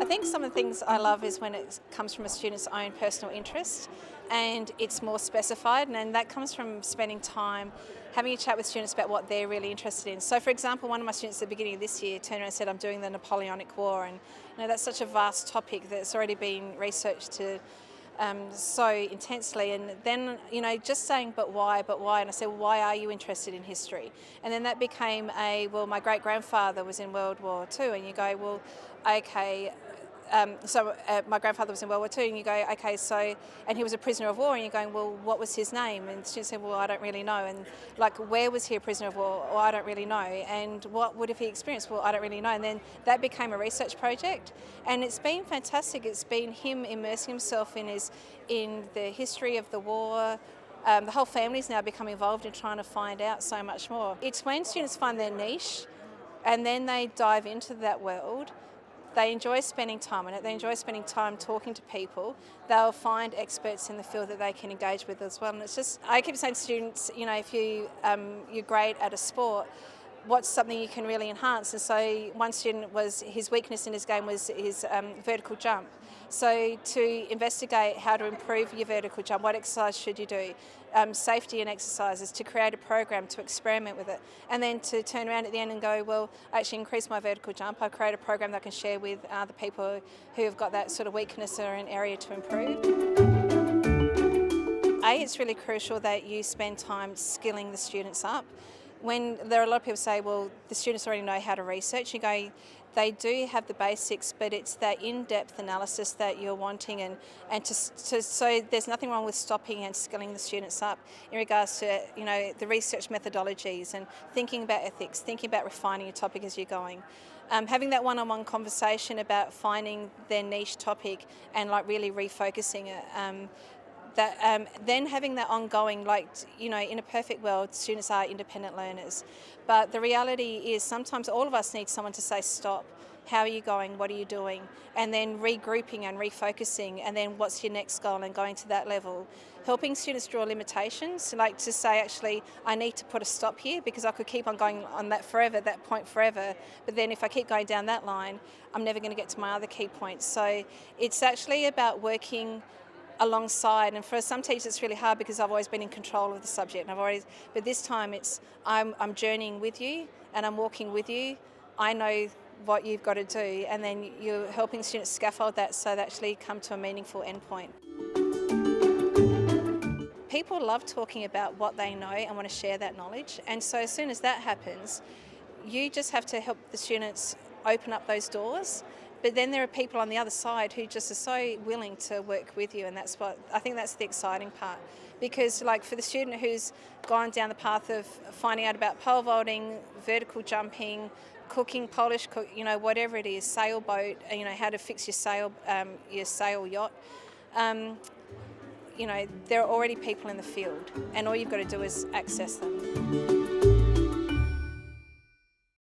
think some of the things I love is when it comes from a student's own personal interest and it's more specified, and that comes from spending time having a chat with students about what they're really interested in. So for example, one of my students at the beginning of this year turned around and said, I'm doing the Napoleonic War, and that's such a vast topic that's already been researched to so intensely. And then, just saying, but why? And I said, well, why are you interested in history? And then that became well, my great-grandfather was in World War II, and you go, well, okay, my grandfather was in World War II, and you go, okay, and he was a prisoner of war, and you're going, well, what was his name? And she said, well, I don't really know. And where was he a prisoner of war? Well, I don't really know. And what would have he experienced? Well, I don't really know. And then that became a research project, and it's been fantastic. It's been him immersing himself in the history of the war. The whole family's now become involved in trying to find out so much more. It's when students find their niche, and then they dive into that world. They enjoy spending time in it, they enjoy spending time talking to people. They'll find experts in the field that they can engage with as well. And it's just, I keep saying to students, if you're great at a sport, what's something you can really enhance? And so one student his weakness in his game was his vertical jump. So to investigate how to improve your vertical jump, what exercise should you do? Safety and exercises, to create a program, to experiment with it, and then to turn around at the end and go, well, I actually increase my vertical jump, I create a program that I can share with other people who have got that sort of weakness or an area to improve. It's really crucial that you spend time skilling the students up. When there are a lot of people say, well, the students already know how to research, you go, they do have the basics, but it's that in-depth analysis that you're wanting, and so there's nothing wrong with stopping and skilling the students up in regards to the research methodologies and thinking about ethics, thinking about refining your topic as you're going. Having that one-on-one conversation about finding their niche topic and really refocusing it. Then having that ongoing, in a perfect world, students are independent learners. But the reality is sometimes all of us need someone to say, stop, how are you going, what are you doing? And then regrouping and refocusing, and then what's your next goal, and going to that level. Helping students draw limitations, to say, actually, I need to put a stop here because I could keep on going on that point forever. But then if I keep going down that line, I'm never going to get to my other key points. So it's actually about working alongside, and for some teachers it's really hard because I've always been in control of the subject, but this time it's I'm journeying with you and I'm walking with you. I know what you've got to do, and then you're helping students scaffold that so they actually come to a meaningful endpoint. People love talking about what they know and want to share that knowledge, and so as soon as that happens, you just have to help the students open up those doors. But then there are people on the other side who just are so willing to work with you, and I think that's the exciting part. Because for the student who's gone down the path of finding out about pole vaulting, vertical jumping, cooking, Polish cook, whatever it is, sailboat, how to fix your sail yacht, there are already people in the field, and all you've got to do is access them.